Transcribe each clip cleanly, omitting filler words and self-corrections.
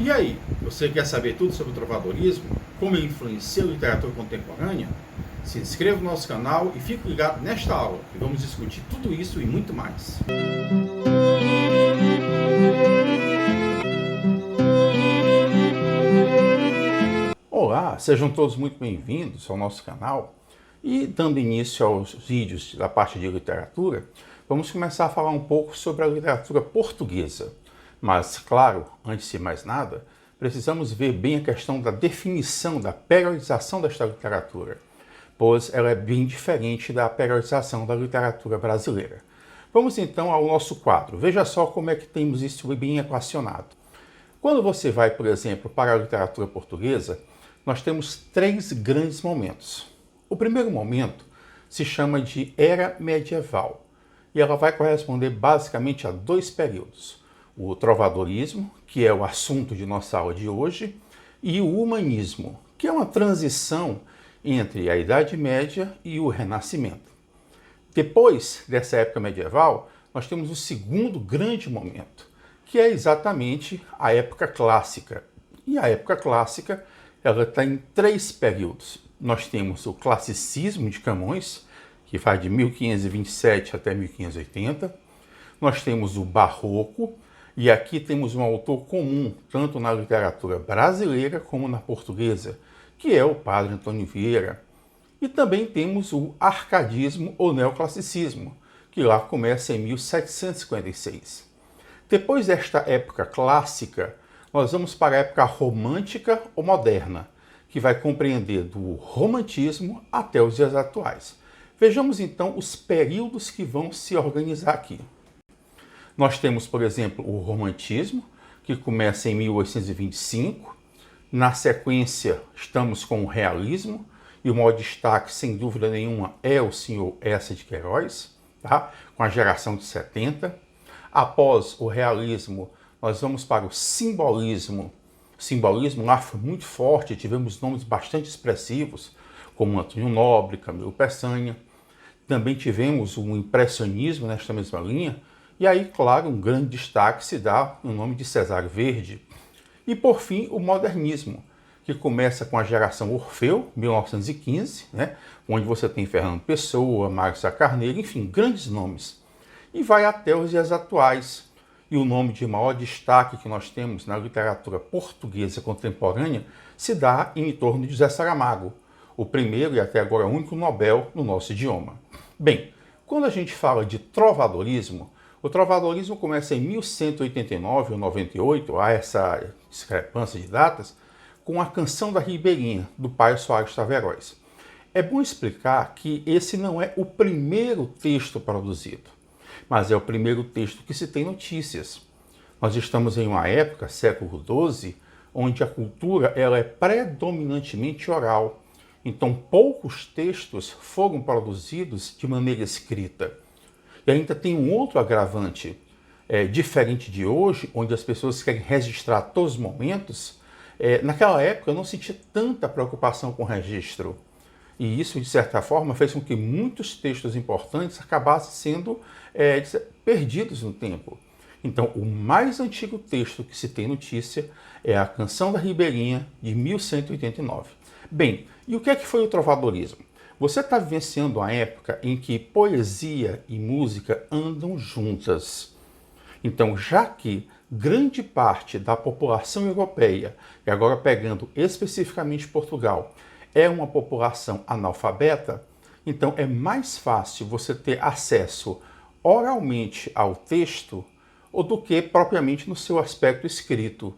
E aí, você quer saber tudo sobre o trovadorismo? Como ele influencia a literatura contemporânea? Se inscreva no nosso canal e fique ligado nesta aula, que vamos discutir tudo isso e muito mais. Olá, sejam todos muito bem-vindos ao nosso canal. E dando início aos vídeos da parte de literatura, vamos começar a falar um pouco sobre a literatura portuguesa. Mas, claro, antes de mais nada, precisamos ver bem a questão da definição, da periodização desta literatura, pois ela é bem diferente da periodização da literatura brasileira. Vamos então ao nosso quadro. Veja só como é que temos isso bem equacionado. Quando você vai, por exemplo, para a literatura portuguesa, nós temos três grandes momentos. O primeiro momento se chama de Era Medieval, e ela vai corresponder basicamente a dois períodos. O trovadorismo, que é o assunto de nossa aula de hoje, e o humanismo, que é uma transição entre a Idade Média e o Renascimento. Depois dessa época medieval, nós temos o segundo grande momento, que é exatamente a época clássica. E a época clássica, ela está em três períodos. Nós temos o classicismo de Camões, que vai de 1527 até 1580. Nós temos o barroco, e aqui temos um autor comum, tanto na literatura brasileira como na portuguesa, que é o Padre Antônio Vieira. E também temos o arcadismo ou neoclassicismo, que lá começa em 1756. Depois desta época clássica, nós vamos para a época romântica ou moderna, que vai compreender do romantismo até os dias atuais. Vejamos então os períodos que vão se organizar aqui. Nós temos, por exemplo, o romantismo, que começa em 1825. Na sequência, estamos com o realismo, e o maior destaque, sem dúvida nenhuma, é o senhor Eça de Queiroz, tá? Com a geração de 70. Após o realismo, nós vamos para o simbolismo. O simbolismo lá foi muito forte, tivemos nomes bastante expressivos, como Antônio Nobre, Camilo Peçanha. Também tivemos o impressionismo nesta mesma linha, e aí, claro, um grande destaque se dá no nome de Cesário Verde. E, por fim, o modernismo, que começa com a geração Orfeu, 1915, né, onde você tem Fernando Pessoa, Mário Sá Carneiro, enfim, grandes nomes. E vai até os dias atuais. E o nome de maior destaque que nós temos na literatura portuguesa contemporânea se dá em torno de José Saramago, o primeiro e até agora único Nobel no nosso idioma. Bem, quando a gente fala de trovadorismo, o trovadorismo começa em 1189 ou 98, há essa discrepância de datas, com a Canção da Ribeirinha, do Paio Soares Taveroz. É bom explicar que esse não é o primeiro texto produzido, mas é o primeiro texto que se tem notícias. Nós estamos em uma época, século XII, onde a cultura ela é predominantemente oral. Então, poucos textos foram produzidos de maneira escrita. E ainda tem um outro agravante, diferente de hoje, onde as pessoas querem registrar todos os momentos. Naquela época, eu não sentia tanta preocupação com o registro. E isso, de certa forma, fez com que muitos textos importantes acabassem sendo perdidos no tempo. Então, o mais antigo texto que se tem notícia é a Canção da Ribeirinha, de 1189. Bem, e o que é que foi o trovadorismo? Você está vivenciando uma época em que poesia e música andam juntas. Então, já que grande parte da população europeia, e agora pegando especificamente Portugal, é uma população analfabeta, então é mais fácil você ter acesso oralmente ao texto do que propriamente no seu aspecto escrito.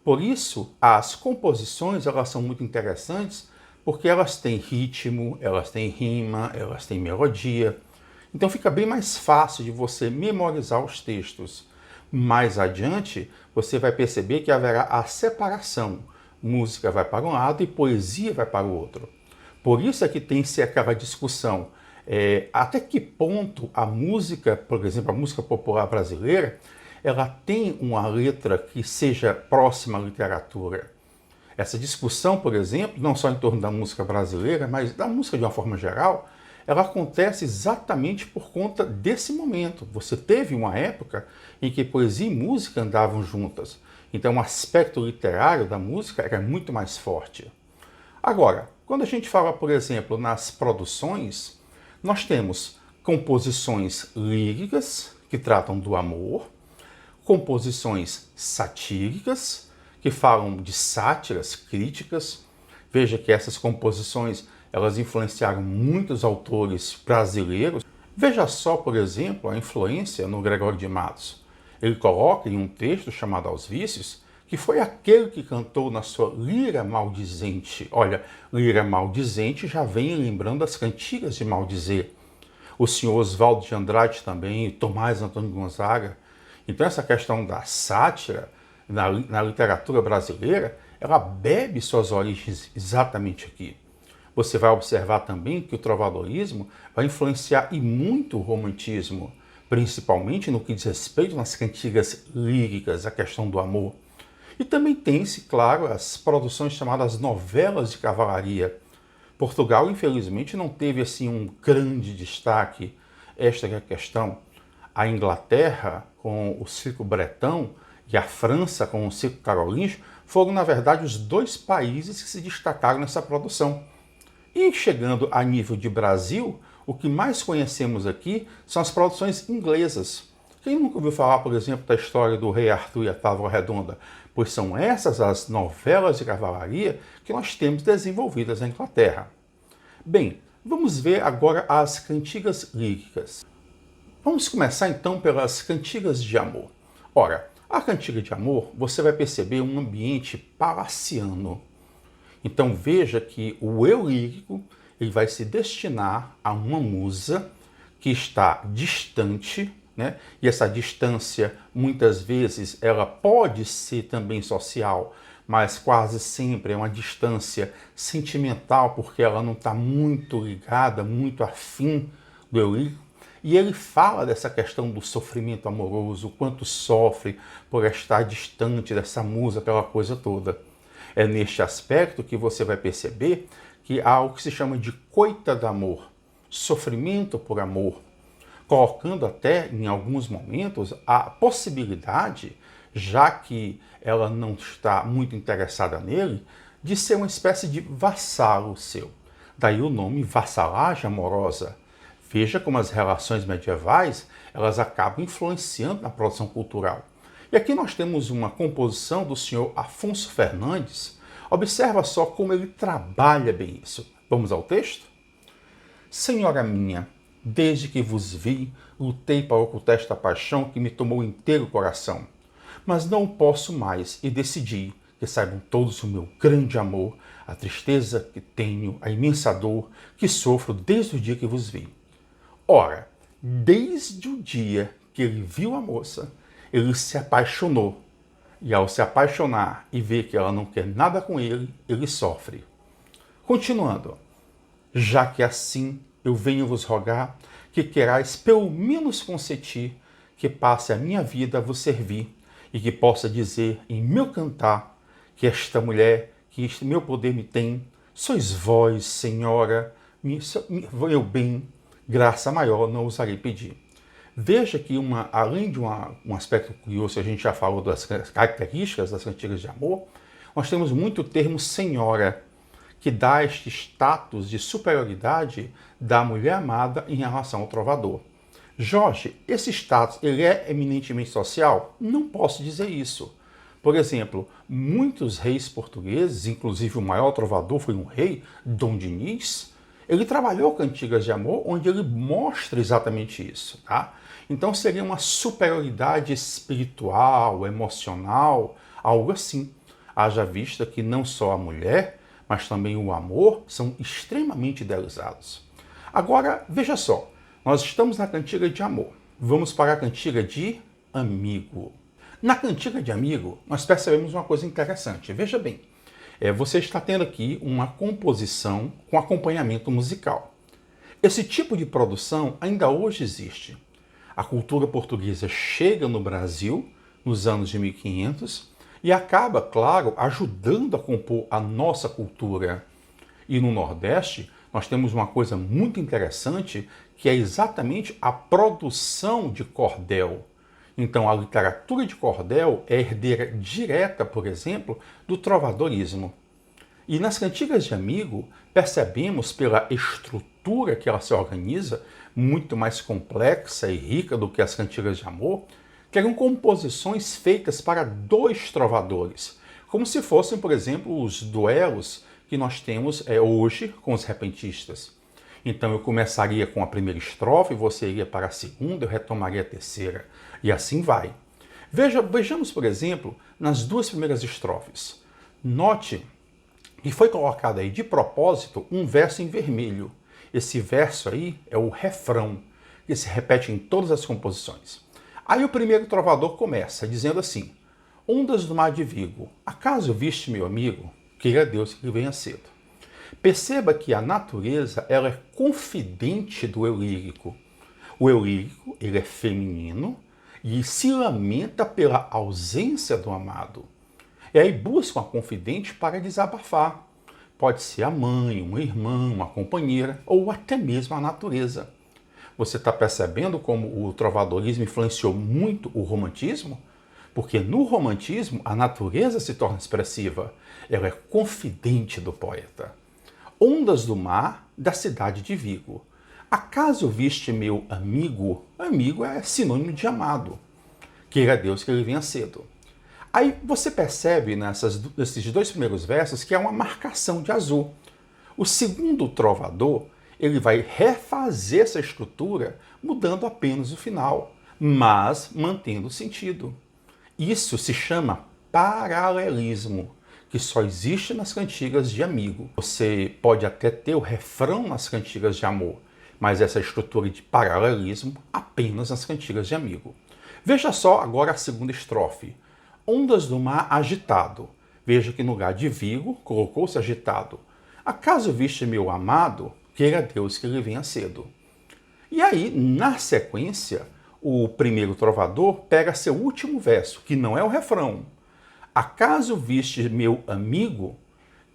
Por isso, as composições elas são muito interessantes, porque elas têm ritmo, elas têm rima, elas têm melodia. Então fica bem mais fácil de você memorizar os textos. Mais adiante, você vai perceber que haverá a separação. Música vai para um lado e poesia vai para o outro. Por isso é que tem-se aquela discussão. Até que ponto a música, por exemplo, a música popular brasileira, ela tem uma letra que seja próxima à literatura. Essa discussão, por exemplo, não só em torno da música brasileira, mas da música de uma forma geral, ela acontece exatamente por conta desse momento. Você teve uma época em que poesia e música andavam juntas. Então o aspecto literário da música era muito mais forte. Agora, quando a gente fala, por exemplo, nas produções, nós temos composições líricas, que tratam do amor, composições satíricas, que falam de sátiras, críticas. Veja que essas composições, elas influenciaram muitos autores brasileiros. Veja só, por exemplo, a influência no Gregório de Matos. Ele coloca em um texto chamado Aos Vícios, que foi aquele que cantou na sua Lira Maldizente. Olha, Lira Maldizente já vem lembrando as cantigas de maldizer. O senhor Oswaldo de Andrade também, Tomás Antônio Gonzaga. Então essa questão da sátira na literatura brasileira, ela bebe suas origens exatamente aqui. Você vai observar também que o trovadorismo vai influenciar e muito o romantismo, principalmente no que diz respeito nas cantigas líricas, a questão do amor. E também tem-se, claro, as produções chamadas novelas de cavalaria. Portugal, infelizmente, não teve assim um grande destaque. Esta é a questão. A Inglaterra, com o circo bretão, e a França, com o circo carolíngio, foram, na verdade, os dois países que se destacaram nessa produção. E chegando a nível de Brasil, o que mais conhecemos aqui são as produções inglesas. Quem nunca ouviu falar, por exemplo, da história do Rei Arthur e a Távola Redonda? Pois são essas as novelas de cavalaria que nós temos desenvolvidas na Inglaterra. Bem, vamos ver agora as cantigas líricas. Vamos começar então pelas cantigas de amor. Ora, a cantiga de amor, você vai perceber um ambiente palaciano. Então veja que o eu lírico ele vai se destinar a uma musa que está distante, né? E essa distância, muitas vezes, ela pode ser também social, mas quase sempre é uma distância sentimental, porque ela não está muito ligada, muito afim do eu lírico. E ele fala dessa questão do sofrimento amoroso, o quanto sofre por estar distante dessa musa, aquela coisa toda. É neste aspecto que você vai perceber que há o que se chama de coita d'amor, sofrimento por amor, colocando até, em alguns momentos, a possibilidade, já que ela não está muito interessada nele, de ser uma espécie de vassalo seu. Daí o nome vassalagem amorosa. Veja como as relações medievais elas acabam influenciando na produção cultural. E aqui nós temos uma composição do senhor Afonso Fernandes. Observa só como ele trabalha bem isso. Vamos ao texto? Senhora minha, desde que vos vi, lutei para ocultar esta paixão que me tomou inteiro o coração. Mas não posso mais e decidi que saibam todos o meu grande amor, a tristeza que tenho, a imensa dor que sofro desde o dia que vos vi. Ora, desde o dia que ele viu a moça, ele se apaixonou. E ao se apaixonar e ver que ela não quer nada com ele, ele sofre. Continuando. Já que assim eu venho vos rogar que querais pelo menos consentir que passe a minha vida a vos servir e que possa dizer em meu cantar que esta mulher, que este meu poder me tem, sois vós, Senhora, meu bem, graça maior não ousarei pedir. Veja que, além de um aspecto curioso, a gente já falou das características das cantigas de amor, nós temos muito o termo senhora, que dá este status de superioridade da mulher amada em relação ao trovador. Jorge, esse status ele é eminentemente social? Não posso dizer isso. Por exemplo, muitos reis portugueses, inclusive o maior trovador foi um rei, Dom Dinis, ele trabalhou cantigas de amor onde ele mostra exatamente isso, tá? Então seria uma superioridade espiritual, emocional, algo assim. Haja vista que não só a mulher, mas também o amor são extremamente idealizados. Agora, veja só, nós estamos na cantiga de amor. Vamos para a cantiga de amigo. Na cantiga de amigo, nós percebemos uma coisa interessante. Veja bem, você está tendo aqui uma composição com acompanhamento musical. Esse tipo de produção ainda hoje existe. A cultura portuguesa chega no Brasil nos anos de 1500 e acaba, claro, ajudando a compor a nossa cultura. E no Nordeste, nós temos uma coisa muito interessante, que é exatamente a produção de cordel. Então, a literatura de cordel é herdeira direta, por exemplo, do trovadorismo. E nas cantigas de amigo, percebemos pela estrutura que ela se organiza, muito mais complexa e rica do que as cantigas de amor, que eram composições feitas para dois trovadores, como se fossem, por exemplo, os duelos que nós temos hoje com os repentistas. Então eu começaria com a primeira estrofe, você iria para a segunda, eu retomaria a terceira, e assim vai. Vejamos, por exemplo, nas duas primeiras estrofes. Note que foi colocado aí de propósito um verso em vermelho. Esse verso aí é o refrão, que se repete em todas as composições. Aí o primeiro trovador começa dizendo assim: Ondas do mar de Vigo, acaso viste meu amigo? Queira Deus que venha cedo. Perceba que a natureza ela é confidente do eu lírico. O eu lírico ele é feminino e se lamenta pela ausência do amado. E aí busca uma confidente para desabafar. Pode ser a mãe, uma irmã, uma companheira ou até mesmo a natureza. Você está percebendo como o trovadorismo influenciou muito o romantismo? Porque no romantismo a natureza se torna expressiva. Ela é confidente do poeta. Ondas do mar da cidade de Vigo. Acaso viste meu amigo? Amigo é sinônimo de amado. Queira Deus que ele venha cedo. Aí você percebe nesses dois primeiros versos que é uma marcação de azul. O segundo trovador, ele vai refazer essa estrutura, mudando apenas o final, mas mantendo o sentido. Isso se chama paralelismo, que só existe nas cantigas de amigo. Você pode até ter o refrão nas cantigas de amor, mas essa estrutura de paralelismo apenas nas cantigas de amigo. Veja só agora a segunda estrofe. Ondas do mar agitado. Veja que no lugar de Vigo, colocou-se agitado. Acaso viste meu amado? Queira Deus que ele venha cedo. E aí, na sequência, o primeiro trovador pega seu último verso, que não é o refrão. Acaso viste meu amigo,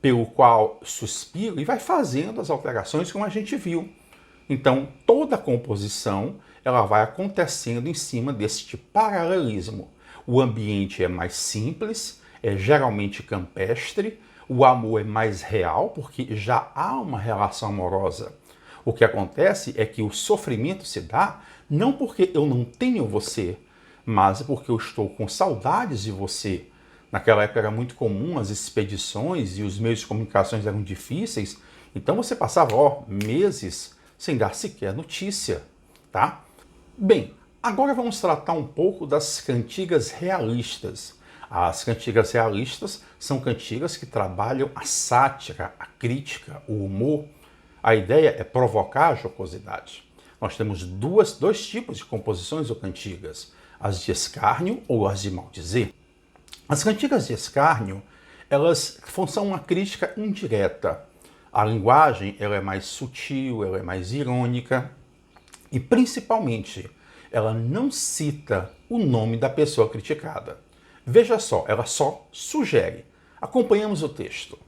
pelo qual suspiro, e vai fazendo as alterações como a gente viu. Então, toda a composição ela vai acontecendo em cima deste paralelismo. O ambiente é mais simples, é geralmente campestre, o amor é mais real, porque já há uma relação amorosa. O que acontece é que o sofrimento se dá não porque eu não tenho você, mas porque eu estou com saudades de você. Naquela época era muito comum as expedições e os meios de comunicações eram difíceis, então você passava meses sem dar sequer notícia, tá? Bem, agora vamos tratar um pouco das cantigas realistas. As cantigas realistas são cantigas que trabalham a sátira, a crítica, o humor. A ideia é provocar a jocosidade. Nós temos dois tipos de composições ou cantigas, as de escárnio ou as de maldizer. As cantigas de escárnio, elas são uma crítica indireta. A linguagem ela é mais sutil, ela é mais irônica e, principalmente, ela não cita o nome da pessoa criticada. Veja só, ela só sugere. Acompanhamos o texto.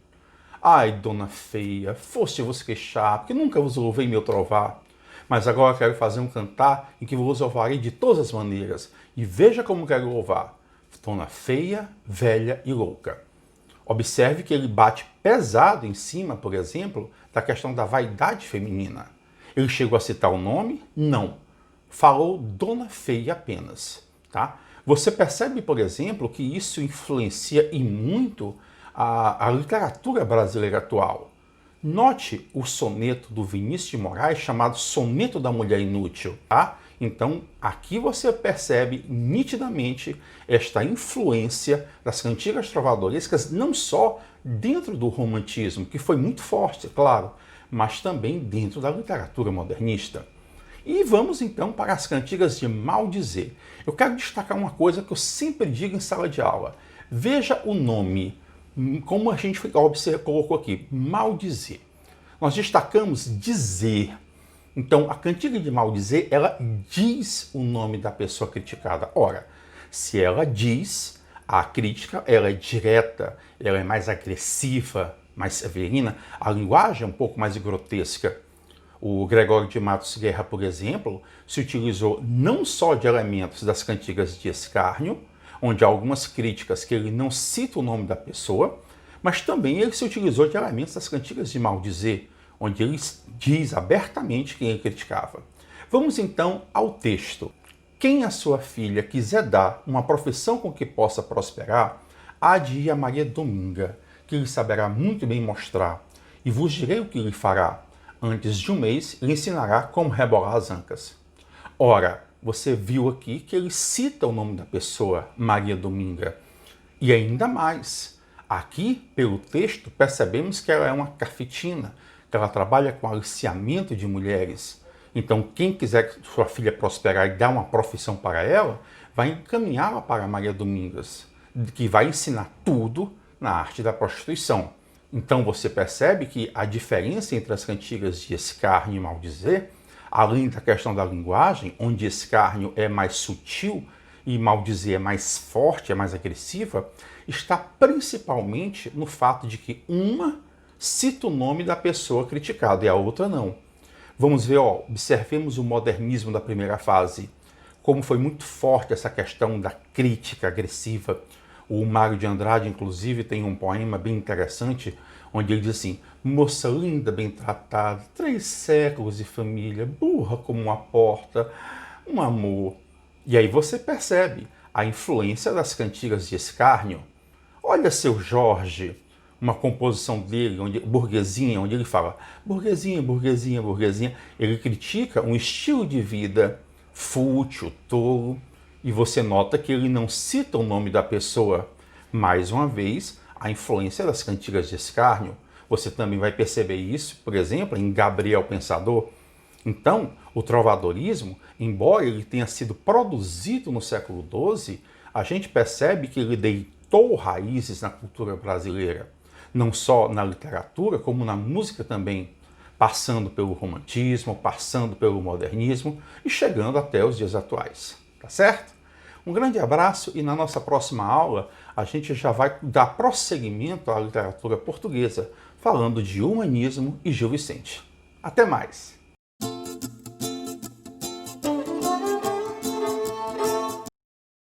Ai, dona feia, foste vos queixar, porque nunca vos louvei meu trovar. Mas agora quero fazer um cantar em que vos louvarei de todas as maneiras. E veja como quero louvar. Dona feia, velha e louca. Observe que ele bate pesado em cima, por exemplo, da questão da vaidade feminina. Ele chegou a citar o nome? Não. Falou dona feia apenas, tá? Você percebe, por exemplo, que isso influencia e muito a literatura brasileira atual. Note o soneto do Vinícius de Moraes chamado Soneto da Mulher Inútil, tá? Então, aqui você percebe nitidamente esta influência das cantigas trovadorescas, não só dentro do romantismo, que foi muito forte, claro, mas também dentro da literatura modernista. E vamos então para as cantigas de maldizer. Eu quero destacar uma coisa que eu sempre digo em sala de aula. Veja o nome, como a gente colocou aqui, maldizer. Nós destacamos dizer. Então, a cantiga de maldizer, ela diz o nome da pessoa criticada. Ora, se ela diz, a crítica ela é direta, ela é mais agressiva, mais severina, a linguagem é um pouco mais grotesca. O Gregório de Matos Guerra, por exemplo, se utilizou não só de elementos das cantigas de escárnio, onde há algumas críticas que ele não cita o nome da pessoa, mas também ele se utilizou de elementos das cantigas de maldizer, onde ele diz abertamente quem ele criticava. Vamos então ao texto. Quem a sua filha quiser dar uma profissão com que possa prosperar, há de ir a Maria Dominga, que lhe saberá muito bem mostrar, e vos direi o que lhe fará. Antes de um mês, lhe ensinará como rebolar as ancas. Ora, você viu aqui que ele cita o nome da pessoa, Maria Dominga. E ainda mais, aqui, pelo texto, percebemos que ela é uma cafetina, que ela trabalha com aliciamento de mulheres. Então, quem quiser que sua filha prosperar e dar uma profissão para ela, vai encaminhá-la para Maria Domingas, que vai ensinar tudo na arte da prostituição. Então, você percebe que a diferença entre as cantigas de escárnio e maldizer, além da questão da linguagem, onde escárnio é mais sutil e maldizer é mais forte, é mais agressiva, está principalmente no fato de que uma cita o nome da pessoa criticada e a outra não. Vamos ver, observemos o modernismo da primeira fase, como foi muito forte essa questão da crítica agressiva. O Mário de Andrade, inclusive, tem um poema bem interessante, onde ele diz assim: moça linda, bem tratada, 3 séculos de família, burra como uma porta, um amor. E aí você percebe a influência das cantigas de escárnio. Olha seu Jorge, uma composição dele, burguesinha, onde ele fala burguesinha, burguesinha, burguesinha. Ele critica um estilo de vida fútil, tolo, e você nota que ele não cita o nome da pessoa. Mais uma vez, a influência das cantigas de escárnio. Você também vai perceber isso, por exemplo, em Gabriel Pensador. Então, o trovadorismo, embora ele tenha sido produzido no século XII, a gente percebe que ele deitou raízes na cultura brasileira, não só na literatura, como na música também, passando pelo romantismo, passando pelo modernismo e chegando até os dias atuais. Tá certo? Um grande abraço e na nossa próxima aula a gente já vai dar prosseguimento à literatura portuguesa, falando de humanismo e Gil Vicente. Até mais!